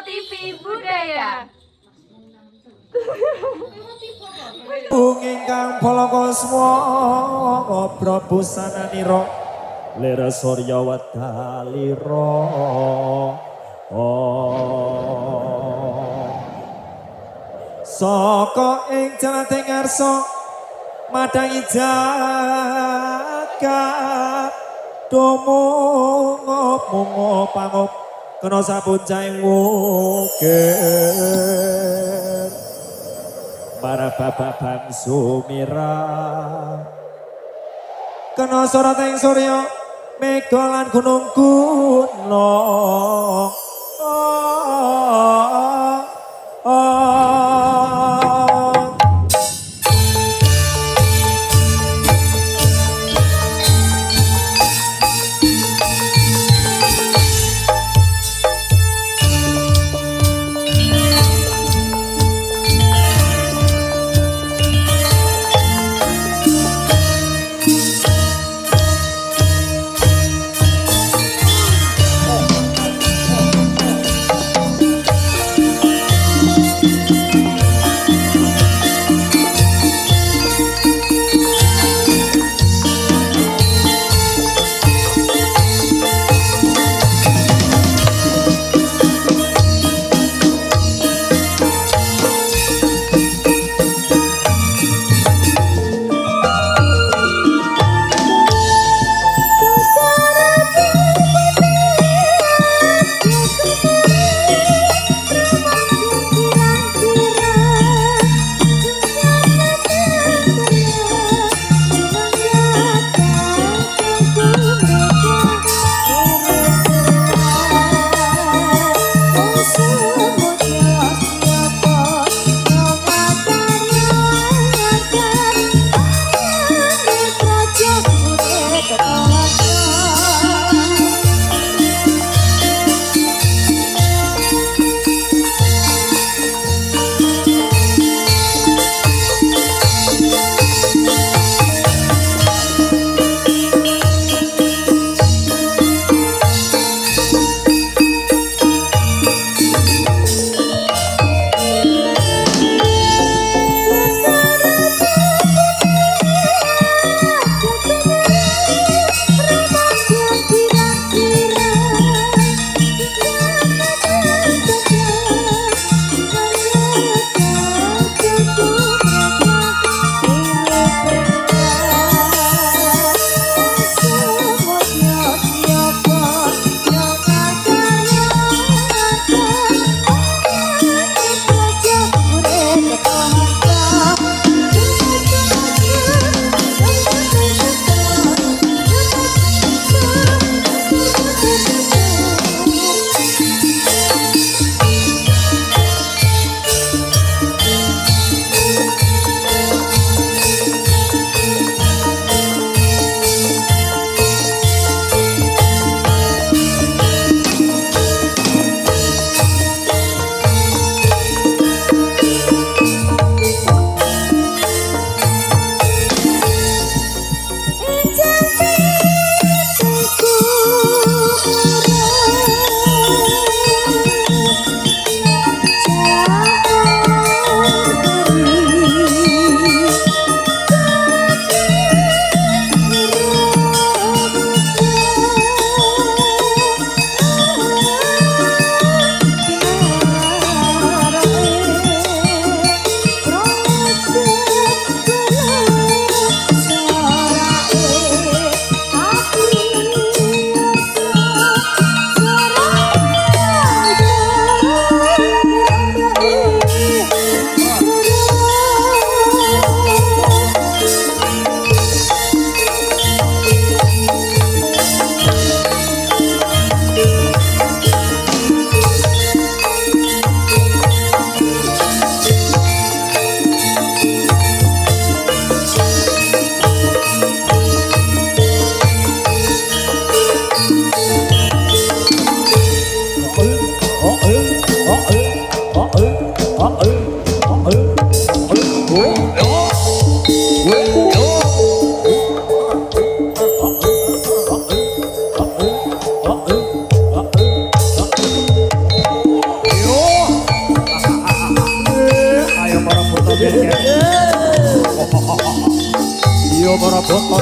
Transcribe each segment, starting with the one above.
TV Budaya. Ingkang Palakaswa Prabu Sananira Lera Surya Wadalira Saka ing jalaning ngarsa madangi jagat dumungop pangup kena sapuncahing wukir para bababang sumira kena sorating surya mega lan gunung gunung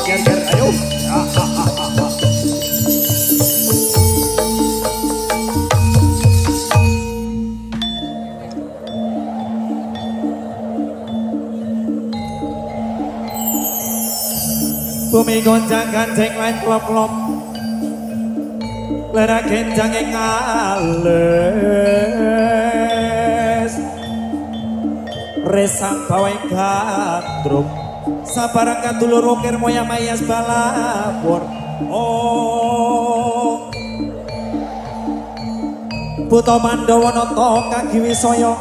ger ayo. Bumi goncang ganceng lain klop-klop Lera genjang yang ngales Resang bawai gandrum Sabarang katulur ukir moya mayas balapur Oh Buto Mandawa Nata Kagi Wisaya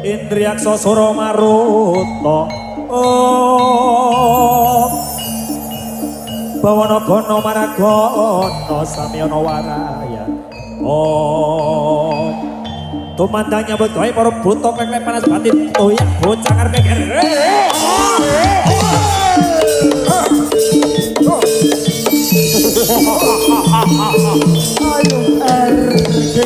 Indriaksa Sura Maruta Oh Bawana Gana Maragana Samyana Waraya Oh Tumandang nyambut gawe para buta keklek panas batin toyak bocah karep geger Ayo RG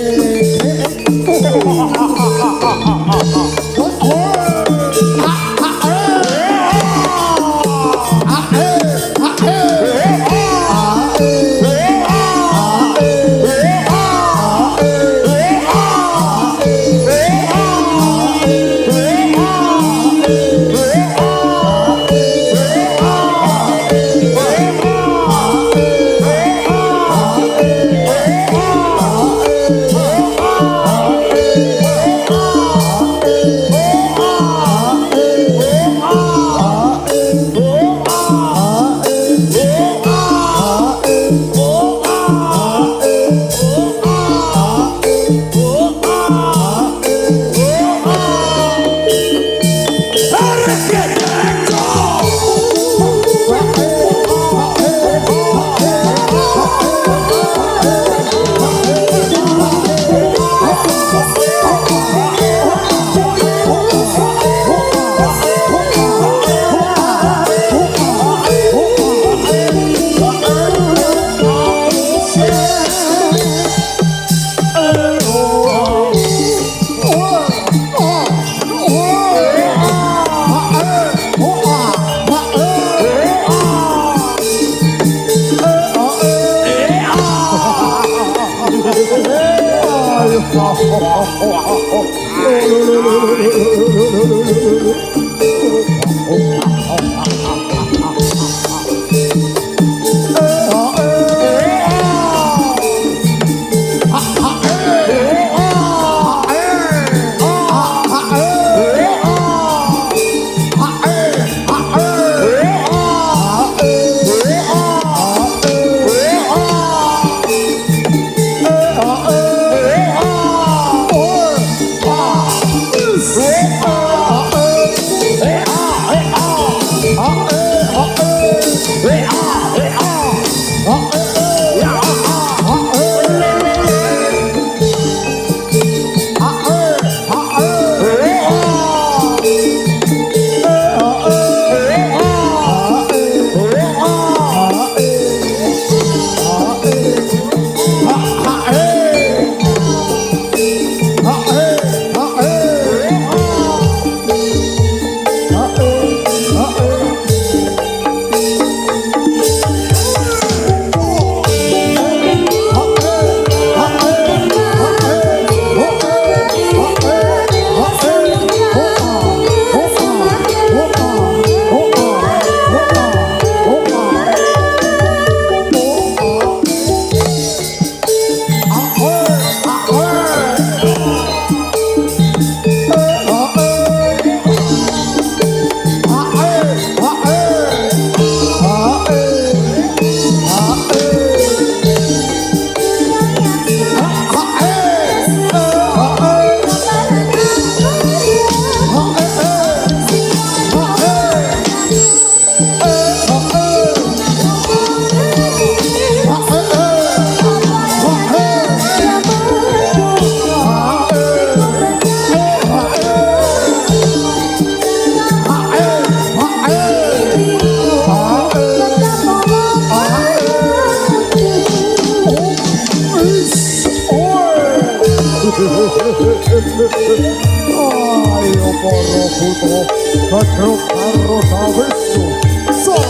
Ayo para putra, Cakra Karo Sawesu.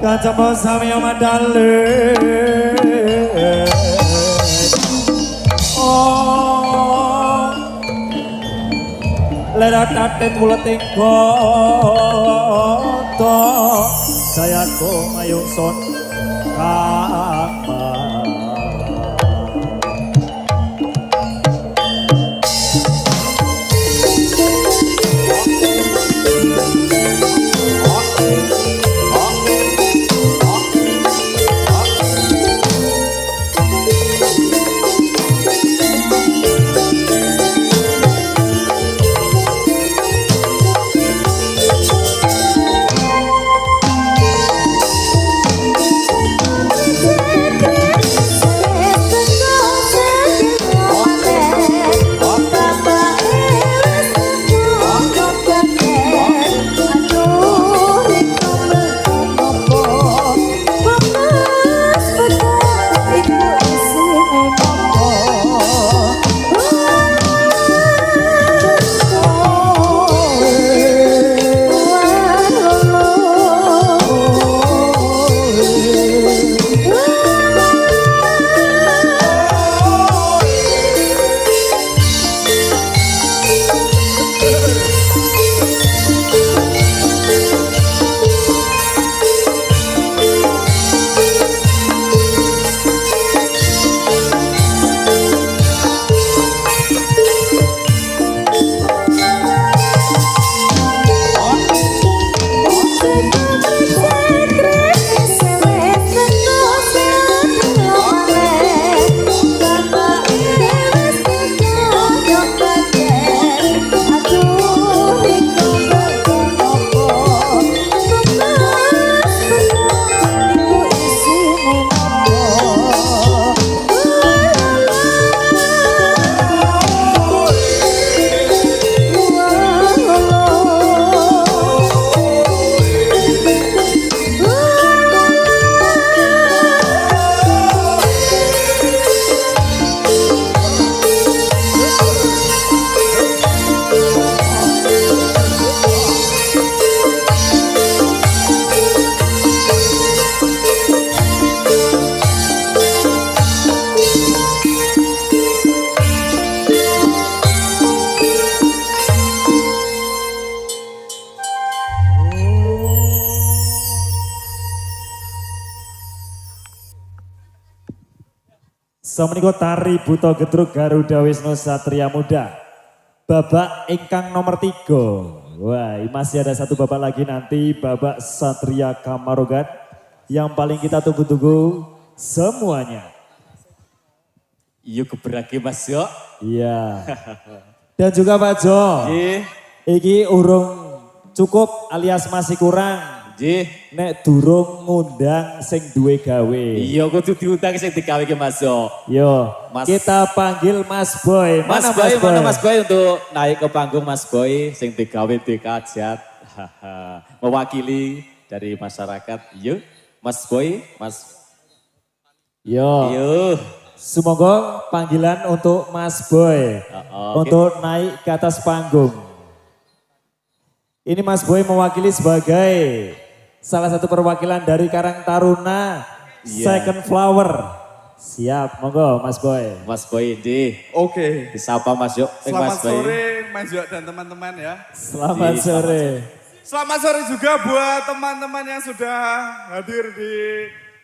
Kacapa sami madale oh lera tatet wuleting goto saya ko mayung son kama Samenika tari Buta Gedruk Garuda Wisnu Satria Muda. Babak ingkang nomor 3. Wah, masih ada satu babak lagi nanti, babak Satria Kamarogan yang paling kita tunggu-tunggu semuanya. Iya keberake Mas yo. Iya. Dan juga Pak Jo. Nggih. Iki urung cukup alias masih kurang. Nggih. Nek durung ngundang sing duwe gawe. Iya kudu diundang sing digawe ke Mas yo. Yo, Mas- kita panggil Mas Boy. Mas Boy, mana Mas Boy untuk naik ke panggung Mas Boy sing digawe dikajat. Mewakili dari masyarakat. Iya, Mas Boy, Mas. Yo, Iya. semoga panggilan untuk Mas Boy Oke. untuk naik ke atas panggung. Ini Mas Boy mewakili sebagai salah satu perwakilan dari Karang Taruna Iya. Second Flower. Siap, monggo Mas Boy. Mas Boy ini Oke, disapa Mas Yo. selamat Mas Boy. sore Mas Yok dan teman-teman ya. Selamat Iya, sore. Selamat sore juga buat teman-teman yang sudah hadir di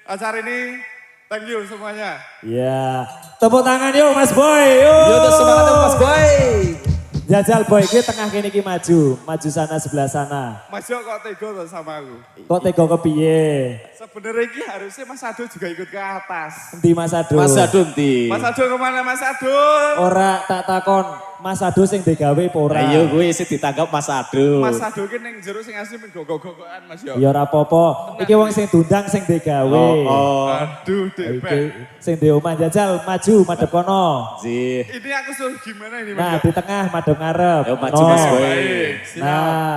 acara ini. Thank you semuanya. Ya, tepuk tangan yuk Mas Boy. Yuk. Yo untuk semangat Mas Boy. Jajal Boy, gue tengah kini ki maju sana sebelah sana. Mas Yok kok tega tuh sama aku. Kok tega kepiye? Sebenarnya ini harusnya Mas Ado juga ikut ke atas. Endi Mas Ado? Mas Adunti. Mas Ado kemana Mas Ado? Ora tak takon, Mas Ado sing digawe apa ora? Ayo gue sih ditangkap Mas Adu. Mas Ado ki ning jero sing asli menggogok-gogokan Mas Yok. Ya ora apa-apa. Iki wong sing dundang sing digawe. Oh, Aduh, Iki Dek. sing di omah jajal maju madhep kono. Ji. Ini aku suruh gimana ini Mas Nah, Yok? di tengah madhep ngarep. Ayo maju No. Mas Boy. Baik, siap. Nah,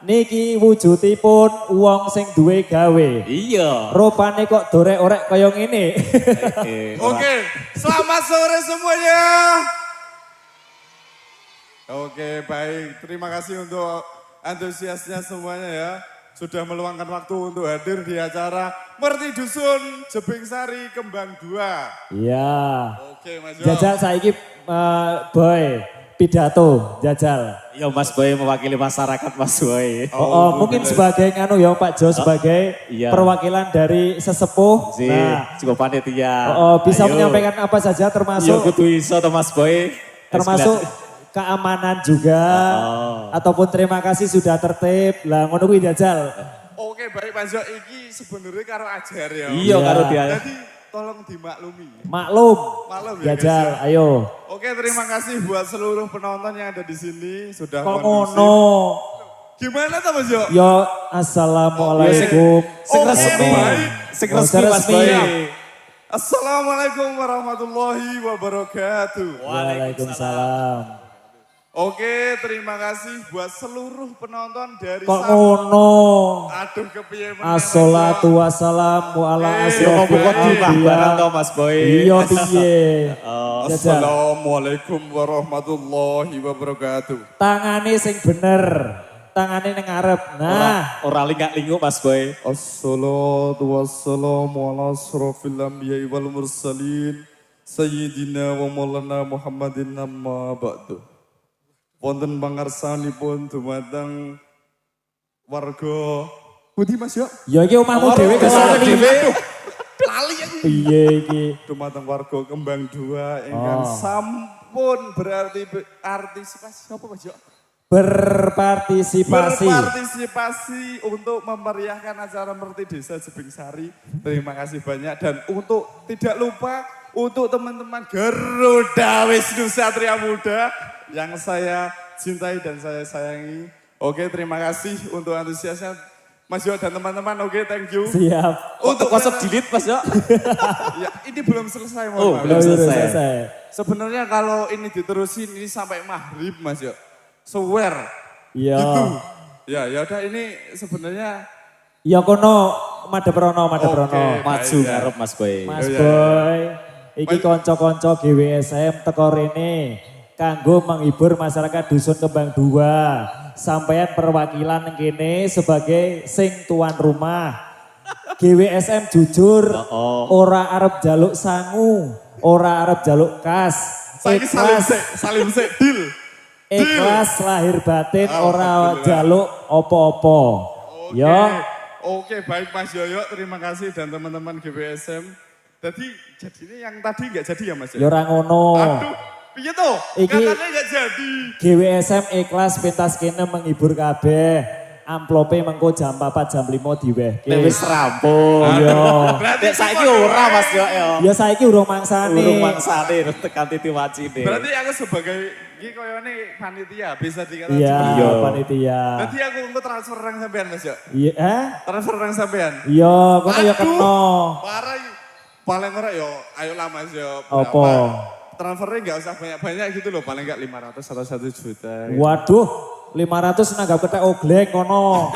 niki wujudipun wong sing duwe gawe. Iya. Rupane kok dorek-orek kaya ngene. Oke, selamat sore semuanya. Oke, baik. Terima kasih untuk antusiasnya semuanya ya. Sudah meluangkan waktu untuk hadir di acara Merti Dusun Jebing Sari Kembang 2. Iya. Oke, Mas Yo. Jajal saiki Boy pidato jajal. Iya Mas Boy mewakili masyarakat Mas Boy. Oh, mungkin sebagai nganu ya Pak Jo sebagai iya. perwakilan dari sesepuh. Ji, Nah, cukup panitia. bisa Ayo. menyampaikan apa saja Iya termasuk kudu iso to Mas Boy. termasuk keamanan juga ataupun terima kasih sudah tertib. Lah ngono kuwi jajal. Oke, baik Mas Yo. Iki sebenarnya karo ajar ya. Iya karo dia. Jadi tolong dimaklumi. Maklum. Maklum ya, Jajal, guys, ayo. Oke, terima kasih buat seluruh penonton yang ada di sini. Sudah Kok kondusif. ngono? Gimana tuh Mas Yo? Yo, assalamualaikum. Sing Oke, resmi. baik. Sing Oh, resmi Mas resmi. Boy. Assalamualaikum warahmatullahi wabarakatuh. Waalaikumsalam. Oke, terima kasih buat seluruh penonton dari Kok Sabang. ngono? Aduh, kepiye meneh, Assalatu wassalamu ala Eh, Yo asrofil buka di barang anbiya. to Mas Boy. Iya piye? Jajal. Assalamualaikum warahmatullahi wabarakatuh. Tangane sing bener. Tangane ning ngarep. Nah, Ora lingak-linguk Mas Boy. Assalatu wassalamu ala asrofil anbiya wal mursalin Sayyidina wa maulana Muhammadin amma ba'du. Wonten pangarsanipun dumateng warga Budi Mas Yo. ya iki omahmu dhewe kok lali. Lali aku. Piye iki? Dumateng warga Kembang 2 ingkang sampun berarti artisipasi apa Mas Yo? Berpartisipasi. Berpartisipasi untuk memeriahkan acara Merti Desa Jebing Sari. Terima kasih banyak dan untuk tidak lupa untuk teman-teman Garuda Wisnu Satria Muda yang saya cintai dan saya sayangi. Oke, terima kasih untuk antusiasnya Mas Yo dan teman-teman. Oke, thank you. Siap. Untuk konsep delete Mas Yo. Ya, ini belum selesai. Oh, mohon maaf. belum Udah selesai. Sebenarnya kalau ini diterusin ini sampai maghrib Mas Yo. Swear. Iya. Gitu. Ya, ya udah ini sebenarnya Ya kono madhep rono, madhep Oke. rono. Maju Baik, ya. ngarep Mas Boy. Mas Iya, Boy, iki Mas- konco-konco GWSM teko rene kanggo menghibur masyarakat Dusun Kembang 2. Sampeyan perwakilan nang kene sebagai sing tuan rumah. GWSM jujur ora arep jaluk sangu, ora arep jaluk kas. saiki salim sik deal. Ikhlas lahir batin ora Alhamdulillah. jaluk opo-opo. Oke. Yo, Oke, baik Mas Yoyo, terima kasih dan teman-teman GBSM. Jadinya yang tadi nggak jadi ya Mas? Ya ora ngono. Aduh, piye tuh? Iki- Katanya nggak jadi. GWSM ikhlas pentas kene menghibur kabeh. Amplope mengko jam 4 jam 5 diwehke. Nek wis rampung. Iya. Berarti Nek saiki ora Mas yo yo. Ya saiki urung mangsane. Urung mangsane tekan titi wacine. Berarti aku sebagai iki koyone panitia bisa dikatakan. Iya, Iya. panitia. Berarti aku engko transfer nang sampean Mas yo. Iya, Transfer nang sampean. Iya, kono ya Aduh, kena. Parah iki. Paling ora yo, ayolah Mas yo. Apa? Transfernya nggak usah banyak-banyak gitu loh, paling nggak 500 atau 1 juta. Waduh, 500 nanggap ketek oglek kono.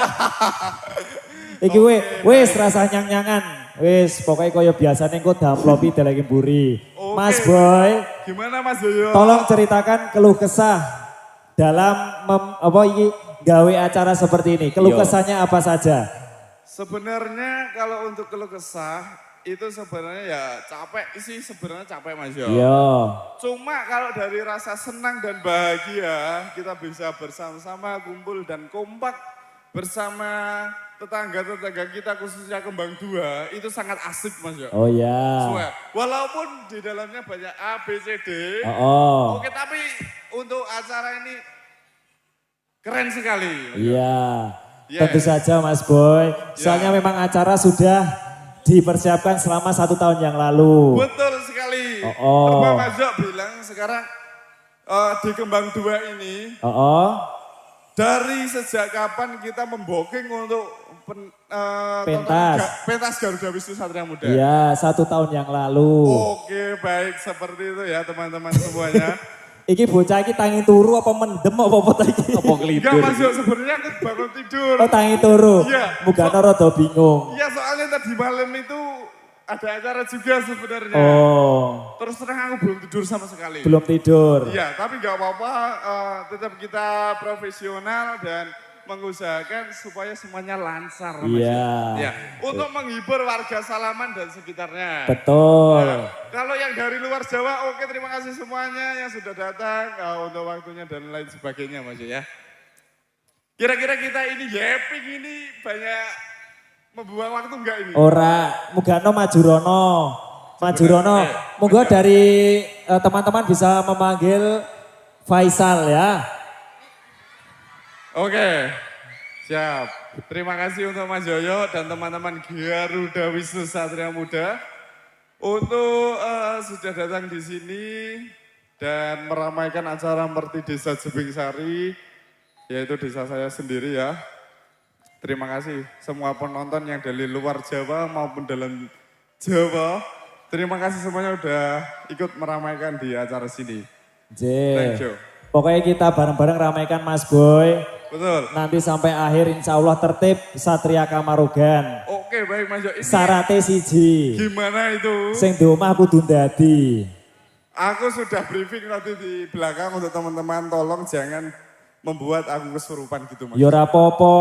Iki wis rasa nyang-nyangan. Wis pokoknya kaya biasanya engko damplopi deleki mburi. Oke. Mas Boy, Gimana Mas Yoyo? tolong ceritakan keluh kesah dalam apa iki gawe acara seperti ini. Keluh Yo. kesahnya apa saja? Sebenarnya kalau untuk keluh kesah itu sebenarnya ya capek sih, sebenarnya capek Mas Yo. Iya. Cuma kalau dari rasa senang dan bahagia kita bisa bersama-sama kumpul dan kompak bersama tetangga-tetangga kita khususnya Kembang Dua itu sangat asik Mas Yo. Oh ya. Swear. Walaupun di dalamnya banyak A, B, C, D. Oh. Oke tapi untuk acara ini keren sekali. Iya. Iya. Tentu saja Mas Boy. Soalnya memang acara sudah dipersiapkan selama 1 tahun yang lalu. Betul sekali. Oh. Terbang Mas Yo bilang sekarang di Kembang Dua ini Oh. dari sejak kapan kita memboking untuk Pentas. pentas Garuda Wisnu Satria Muda. Iya, 1 tahun yang lalu. Oke baik seperti itu ya teman-teman semuanya. Iki bocah iki tangi turu apa mendem apa iki? Apa Enggak ngelidur? Mas Yo sebenarnya aku bangun tidur. Oh tangi turu. Iya. Mugane rada bingung. Iya soalnya tadi malam itu ada acara juga sebenarnya. Oh, Terus terang aku belum tidur sama sekali. belum tidur. Iya, tapi nggak apa-apa. Tetap kita profesional dan mengusahakan supaya semuanya lancar. Mas. Iya. Ya, untuk menghibur warga Salaman dan sekitarnya. Betul. Nah, kalau yang dari luar Jawa, oke terima kasih semuanya yang sudah datang untuk waktunya dan lain sebagainya, Mas ya. Kira-kira kita ini yapping ini banyak membuang waktu enggak ini? Ora, mugano majurono. Majurono. Monggo dari teman-teman bisa memanggil Faisal ya. Oke, siap. Terima kasih untuk Mas Yoyo dan teman-teman Garuda Wisnu Satria Muda untuk sudah datang di sini dan meramaikan acara Merti Desa Jebing Sari, yaitu desa saya sendiri ya. Terima kasih semua penonton yang dari luar Jawa maupun dalam Jawa. Terima kasih semuanya udah ikut meramaikan di acara sini. Thank you. Pokoknya kita bareng-bareng ramaikan Mas Boy. Betul. Nanti sampai akhir insya Allah tertib Satria Kamarogan. Oke baik Mas Yo. Ini Sarate siji. gimana itu? Sing di omah kudu ndadi. Aku sudah briefing tadi di belakang untuk teman-teman, tolong jangan membuat aku kesurupan gitu Mas. Ya ora apa-apa.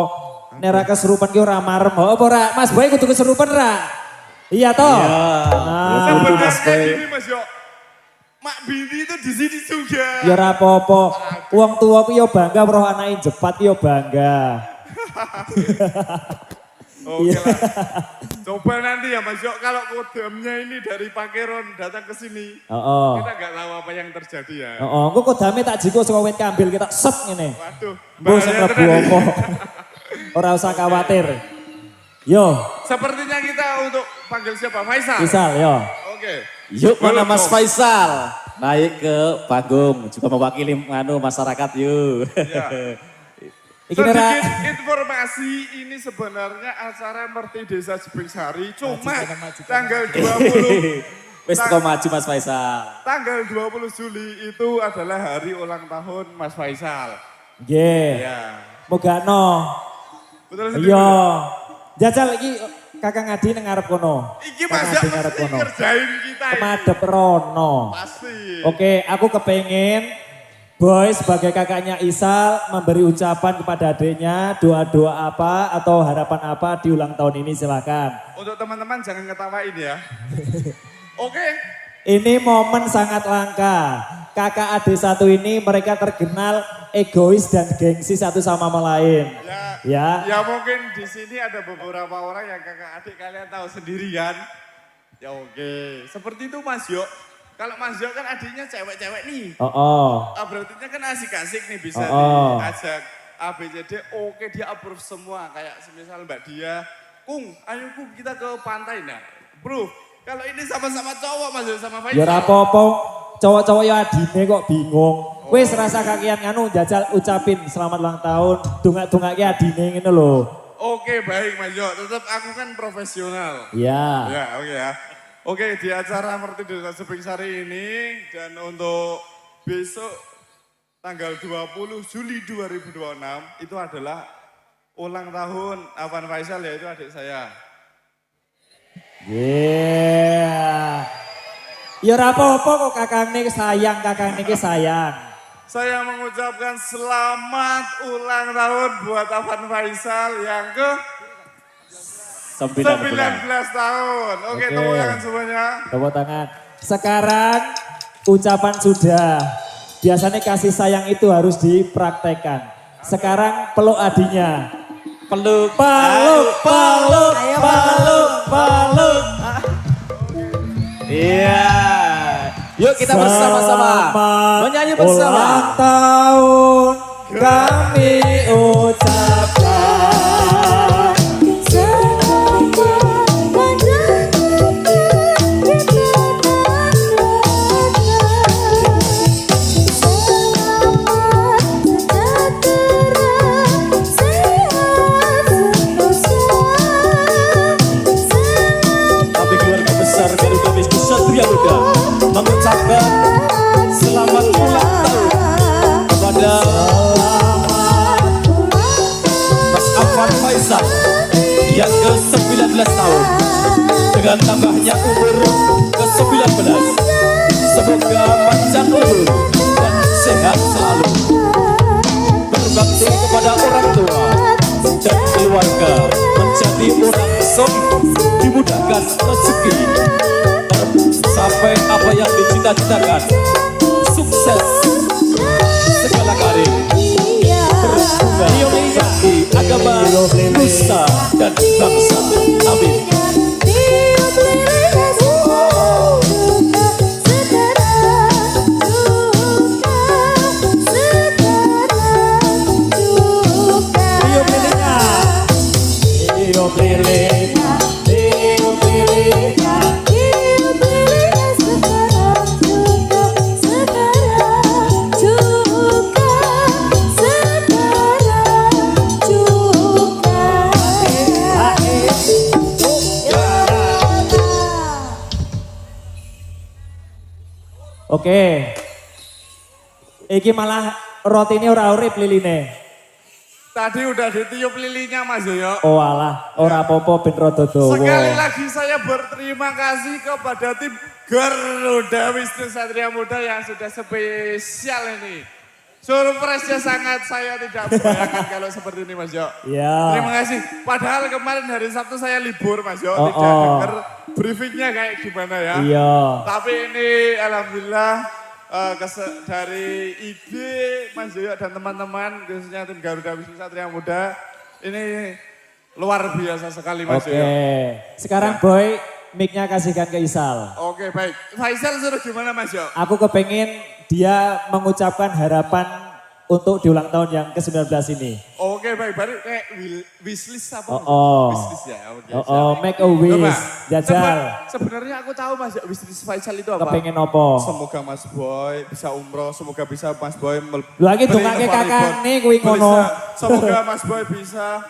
Nek ora kesurupan ki ora marem. Apa ora? Mas Boy kudu kesurupan ra? Iya toh? Iya. Nah, kudu, Mas Sebenarnya Boy. gini Mas Yo, Mak Binti itu di sini juga. ya ora apa-apa. Wong tua ku ya bangga roh anake jepat ya bangga. Oke lah. Coba nanti ya Mas Yo, kalau kodamnya ini dari Pakeron datang ke sini, Heeh. kita nggak tahu apa yang terjadi ya. Heeh, engko kodame tak jiko saka wit kambil kita set ngene. Waduh, Mbok sing bahaya mlebu tenan. apa. Ora usah khawatir. Yo, Sepertinya kita untuk panggil siapa? Faisal. Misal yo. Oke. Yuk mana Welcome. Mas Faisal naik ke panggung juga mewakili masyarakat yuk. Ya. Iki ora Sedikit informasi ini sebenarnya acara Merti Desa Jebing Sari cuma tanggal 20 Wes kok maju Mas Faisal. tanggal 20 Juli itu adalah hari ulang tahun Mas Faisal. nggih. Ya. Mogano. Betul Iya. Jajal iki Kakang Adi nang ngarep kono. Iki Kakang Mas Adi Yo ngarep mesti kono. ngerjain kita ini. Madep rono. Pasti. Oke, aku kepengen Boy sebagai kakaknya Isal memberi ucapan kepada adiknya doa-doa apa atau harapan apa di ulang tahun ini silakan. Untuk teman-teman jangan ketawain ya. Oke. Ini momen sangat langka. Kakak adik satu ini mereka terkenal egois dan gengsi satu sama lain. Ya. Ya. Ya mungkin di sini ada beberapa orang yang kakak adik kalian tahu sendiri kan. Ya oke, seperti itu Mas Yo. Kalau Mas Yo kan adiknya cewek-cewek nih. Berarti kan asik-asik nih bisa diajak ABCD. Oke dia approve semua. Kayak semisal Mbak Dia, Kung, ayo Kung kita ke pantai. Nah, bro, kalau ini sama-sama cowok Mas Yo sama Faisal. Ya apa-apa, cowok-cowok ya adine kok bingung. Wis rasa kakian nganu jajal ucapin selamat ulang tahun. Dungak-dungake adine ngene lho. Oke baik Mas Yo, tetap aku kan profesional. Iya. Ya oke ya. Oke di acara Merti Desa Sepingsari ini dan untuk besok tanggal 20 Juli 2026 itu adalah ulang tahun Afan Faisal yaitu adik saya. Yeah. Ya ora apa-apa kok kakang niki sayang. Saya mengucapkan selamat ulang tahun buat Afan Faisal yang ke 19 tahun. Oke, tepuk tangan semuanya. Tepuk tangan. Sekarang ucapan sudah. Biasanya kasih sayang itu harus dipraktekkan. Sekarang peluk adinya. Peluk. Iya. Yuk kita bersama-sama menyanyi bersama. Ulang tahun kami ucapkan. Mengucapkan selamat ulang tahun kepada Mas Afan Faisal yang ke-19 tahun dengan tambahnya umur ke-19. Semoga panjang umur dan sehat selalu, berbakti kepada orang tua dan keluarga, menjadi orang soleh, dimudahkan rezeki, sampai apa yang dicita-citakan, sukses segala karir, berbunga bagi agama, nusa dan bangsa. Amin. Oke. Iki malah rotine ora urip liline. Tadi udah ditiup lilinya Mas Yoyo. Oh alah, ora apa-apa ben rada dawa. Sekali lagi saya berterima kasih kepada tim Garuda Wisnu Satria Muda yang sudah spesial ini. Surprise-nya sangat saya tidak membayangkan kalau seperti ini Mas Yo. Iya. Terima kasih. Padahal kemarin hari Sabtu saya libur Mas Yo. Tidak dengar briefingnya kayak gimana ya. Iya. Tapi ini alhamdulillah dari ide Mas Yoyo dan teman-teman khususnya tim Garuda Wisnu Satria Muda. Ini luar biasa sekali Mas Yoyo. Oke. Sekarang Boy mic-nya kasihkan ke Isal. Oke baik. Faisal suruh gimana Mas Yo? Aku kepengen dia mengucapkan harapan untuk di ulang tahun yang ke-19 ini. Oke baik, baru kayak wishlist apa? Wishlist ya, oke. Make a wish, jajal. Sebenarnya aku tahu Mas, wishlist Faisal itu apa? Kepengen apa? Semoga Mas Boy bisa umroh, semoga bisa Mas Boy Lu lagi dongake kakane kuwi ngono. Semoga Mas Boy bisa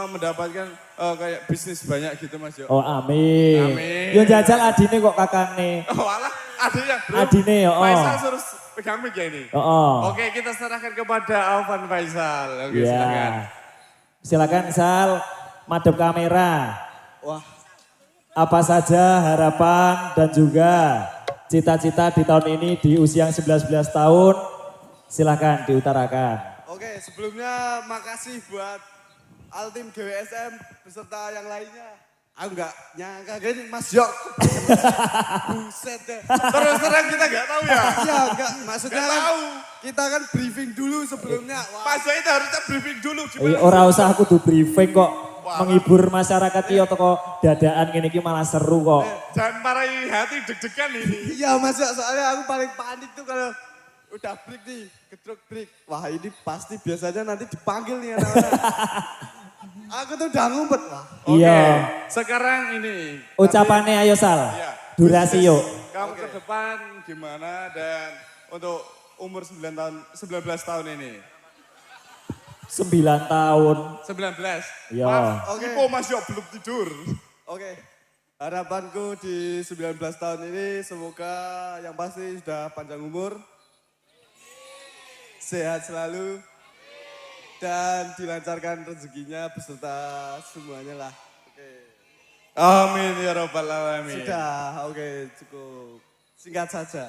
mendapatkan kayak bisnis banyak gitu Mas Yo. Oh amin. Amin. Yo jajal adine kok kakane. Oh alah, adine. Adine yo. Faisal suruh pegang mic ya ini. Oke, kita serahkan kepada Afan Faisal. Oke, silakan. Silakan Sal, madep kamera. Wah. Apa saja harapan dan juga cita-cita di tahun ini di usia yang 19 tahun, silakan diutarakan. Oke, sebelumnya makasih buat Altim GWSM beserta yang lainnya. Aku enggak nyangka gini Mas Yok. Buset deh. Terus terang kita enggak tahu ya? Iya enggak, maksudnya kan kita kan briefing dulu sebelumnya. Mas Yok itu harusnya briefing dulu. Ora usah aku do briefing kok. Menghibur masyarakat iki teko dadaan ngene iki malah seru kok. jangan marahi hati deg-degan ini. Iya Mas Yok, soalnya aku paling panik tuh kalau udah break nih, gedruk break. Wah ini pasti biasanya nanti dipanggil nih anak-anak. Aku tuh udah ngumpet. Wah. Oke, Iya. sekarang ini. Ucapannya ayo Sal. Iya. Durasi yuk. Kamu ke depan gimana dan untuk umur 19 tahun ini? 9 tahun. 19? Iya. Maaf, Oke. Ipo Mas Yok belum tidur. Oke, harapanku di 19 tahun ini semoga yang pasti sudah panjang umur, sehat selalu, dan dilancarkan rezekinya beserta semuanya lah. Oke. Amin ya Rabbal Alamin. Sudah, oke cukup. Singkat saja.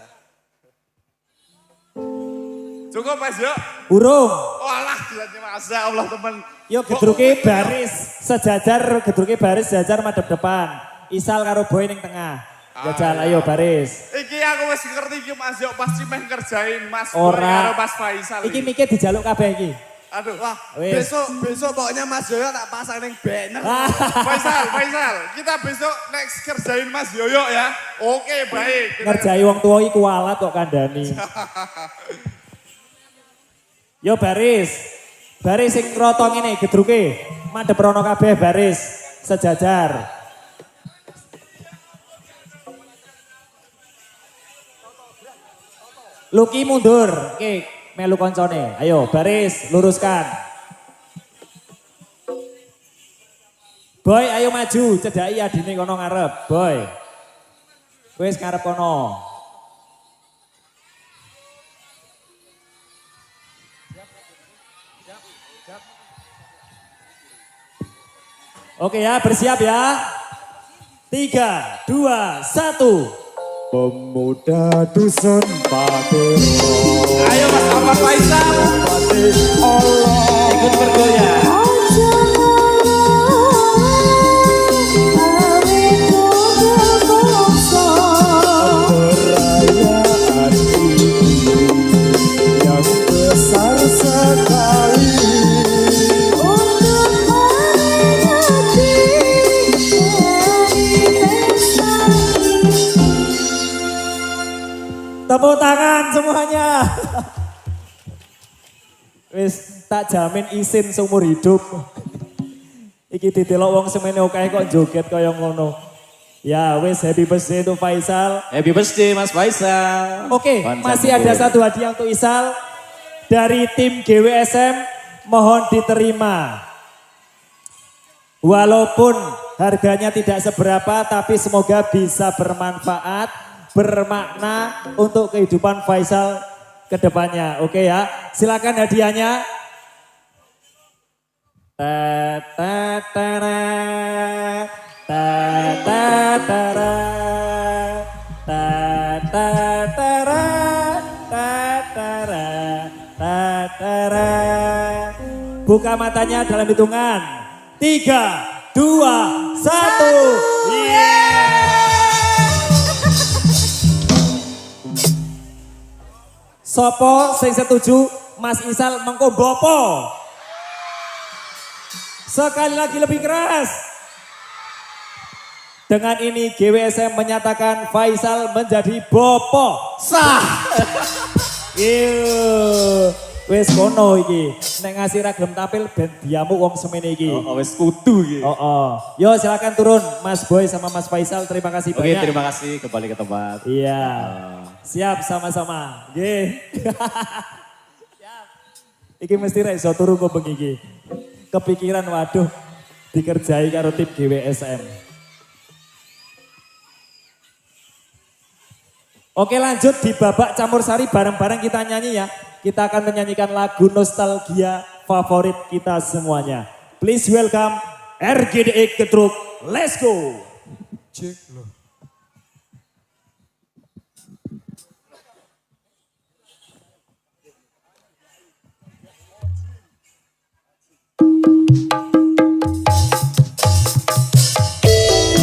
Cukup Mas Yok? Burung. Walah gilanya masa Allah teman. Yuk gedruke baris sejajar, gedruke baris sejajar madep depan. Isal karo boy ning tengah. Jajal ayo baris. Iki aku wis ngerti iki Mas Yok pasti meh kerjain Mas Boy Ora. karo Mas Faisal. Iki mikir dijaluk kabeh iki. Aduh, Wah, Wis. besok pokoknya Mas Yoyo tak pasang neng banner. Faisal, kita besok next kerjain Mas Yoyo ya. Oke, baik. Ngerjai wong tua iki kualat kok kandhani. Yo baris. Baris sing rata ngene gedruke. Madhep rono kabeh baris sejajar. Luki mundur. Oke, melu koncone. Ayo baris luruskan. Boy ayo maju, cedhaki adine kono ngarep. Boy. Wis ngarep kono. Oke ya, bersiap ya. 3, 2, 1. Pemuda dusun Patiro, Ayo Mas Ahmad Faisal. Ikut bergoyang. perayaan ini yang besar sekali. Tepuk tangan semuanya. Wis tak jamin isin seumur hidup. Iki ditelok wong semene akeh kok joget kaya ngono. Ya wis happy birthday untuk Faisal. Happy birthday Mas Faisal. Oke, Panjang masih umur. ada satu hadiah untuk Isal dari tim GWSM, mohon diterima. Walaupun harganya tidak seberapa, tapi semoga bisa bermanfaat, bermakna untuk kehidupan Faisal ke depannya. Oke ya, silakan hadiahnya. Ta-ta-ta-ra, ta-ta-ta-ra, ta-ta-ta-ra, ta-ta-ra, ta-ta-ra. Buka matanya dalam hitungan 3, 2, 1. Sopo sing setuju Mas Isal mengko bopo. Sekali lagi lebih keras. Dengan ini GWSM menyatakan Faisal menjadi bopo. Sah. Iyo. Wes kono iki. Nek ngasih ragam tampil ben diamuk wong semene iki. Oh, wis kudu iki. Oh. Yo silakan turun Mas Boy sama Mas Faisal. Terima kasih Oke, banyak. terima kasih kembali ke tempat. Iya. Siap sama-sama. Nggih. Siap. Iki mesti ra iso turu kok bengi iki. Kepikiran waduh dikerjai karo tim GWSM. Oke lanjut di babak campur sari bareng-bareng kita nyanyi ya. Kita akan menyanyikan lagu nostalgia favorit kita semuanya. Please welcome RGDE Ketruk. Let's go. Cek loh. Hey.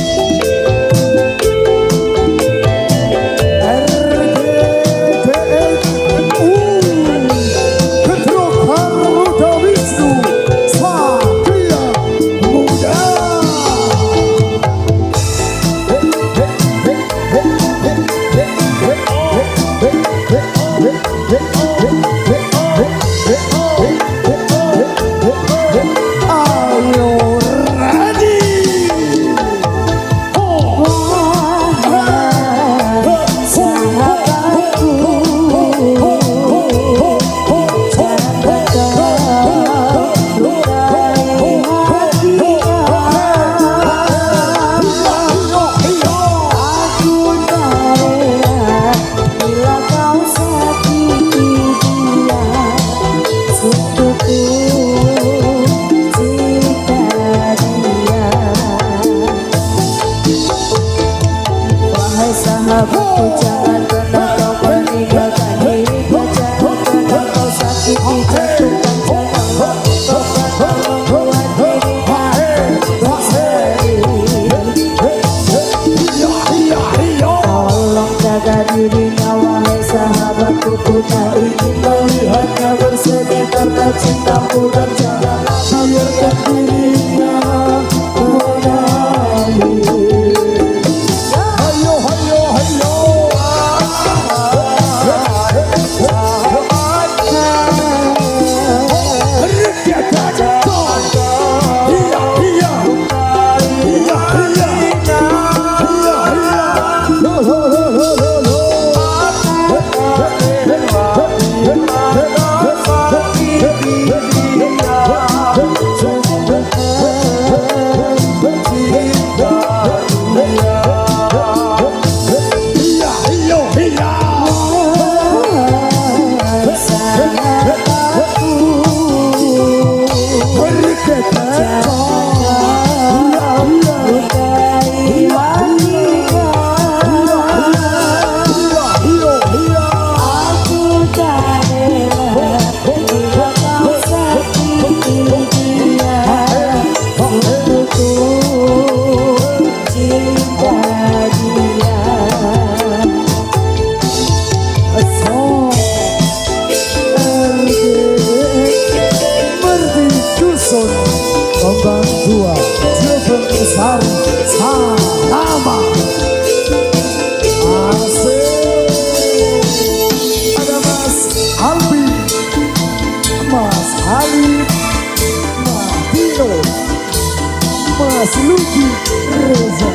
Mas Luki Reza,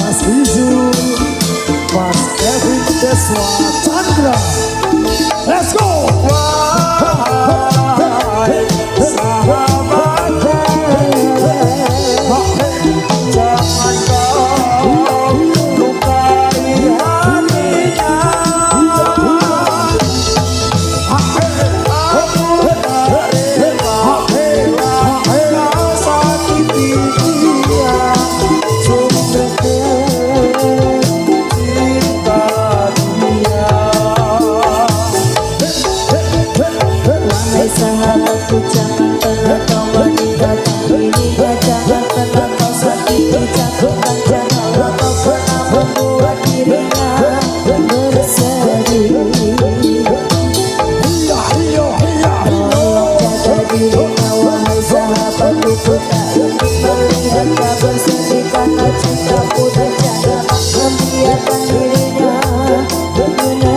Mas Izu, Mas Kevin Deswa Chandra. Let's go! Jangan kau lukai hatinya. Sahabatku jangan pernah kau meninggalkan dirinya, jangan pernah kau sakiti jatuhkan, janganlah kau pernah membuat dirinya bersedih. Tolong jaga dirinya wahai sahabatku, ku tak ingin melihat kau bersedih karena cintaku, dan janganlah membiarkan dirinya menangis.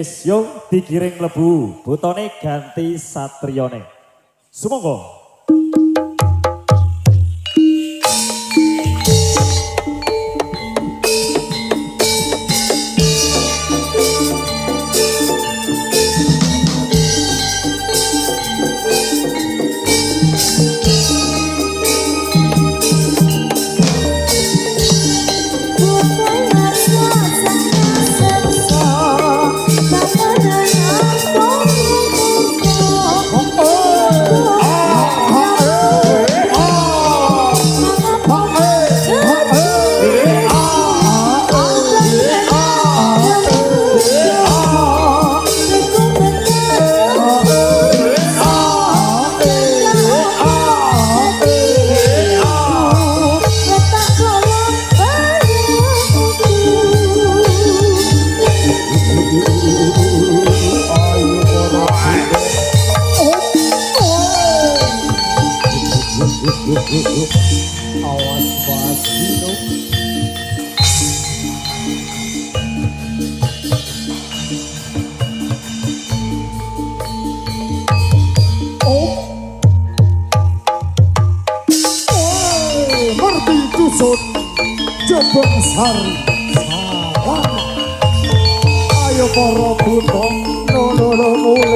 Wis yo digiring lebu, butone ganti satrione. Sumangga. Awas Basino. Merti dusun Jebeng Sari Sawana. Ayo para butong no mulai.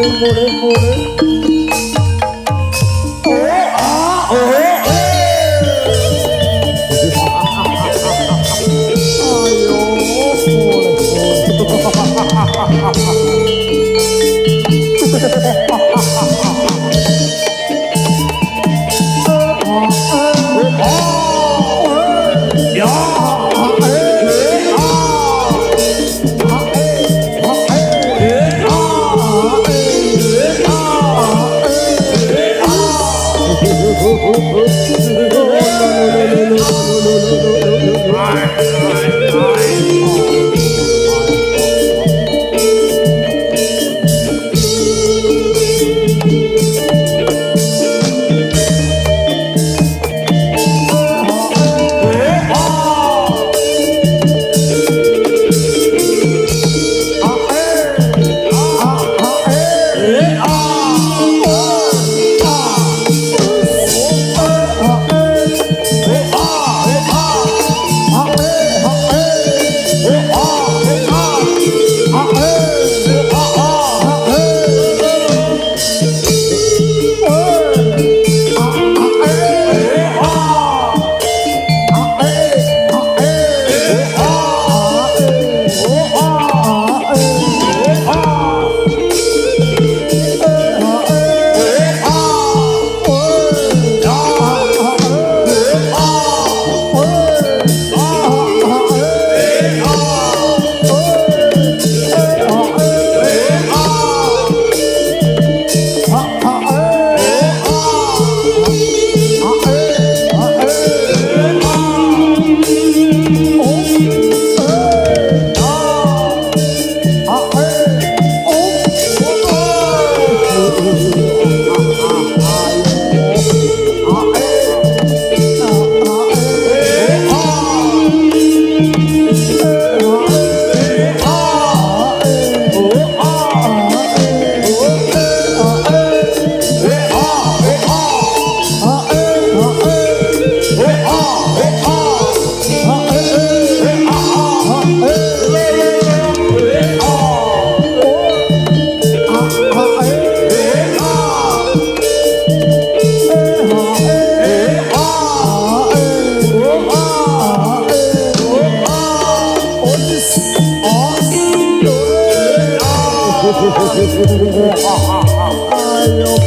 Ayo